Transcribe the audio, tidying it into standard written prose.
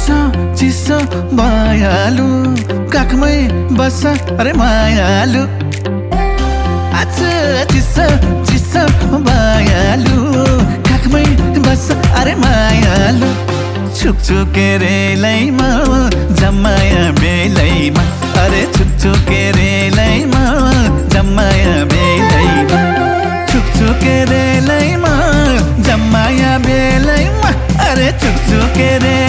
चिसो चिसो भइहालु काखमै बस अरे मायालु आज चिसो चिसो भइहालु काखमै बस अरे मायालु छुक्छु केरेलैमा जमाया बेलैमा अरे छुक्छु केरेलैमा जमाया बेलैमा छुक्छु केरेलैमा जमाया बेलैमा अरे छुक्छु केरे